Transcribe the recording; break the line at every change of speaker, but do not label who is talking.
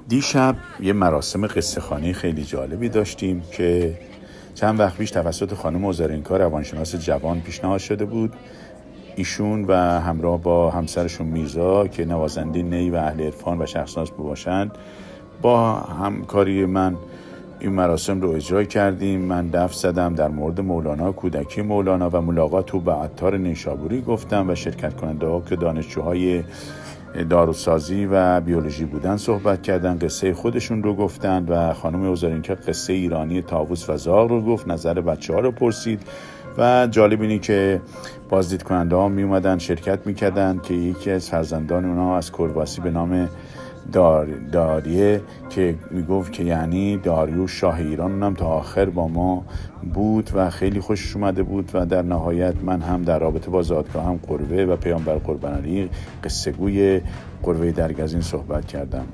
دیشب یه مراسم قصه‌خوانی خیلی جالبی داشتیم که چند وقت پیش توسط خانم اوزارینکا روانشناس جوان پیشنهاد شده بود. ایشون و همراه با همسرشون میرزا که نوازنده نی و اهل عرفان و شخصناس باشند، با همکاری من این مراسم رو اجرا کردیم. من دف زدم، در مورد مولانا، کودکی مولانا و ملاقات او با عطار نیشابوری گفتم و شرکت کننده ها که دانشجوهای داروسازی و بیولوژی بودن صحبت کردن، قصه خودشون رو گفتن و خانم اوزارینکا قصه ایرانی طاووس و زاغ رو گفت، نظر بچه ها رو پرسید و جالب اینی که بازدید کننده ها می اومدن شرکت میکردن که یکی از فرزندان اونا از کرواسی به نام داریه که میگفت که یعنی داریوش شاه ایران، اونم تا آخر با ما بود و خیلی خوشش اومده بود. و در نهایت من هم در رابطه با زادگاه هم قروه و پیامبر قربان علی قصه گوی قروه درگزین صحبت کردم.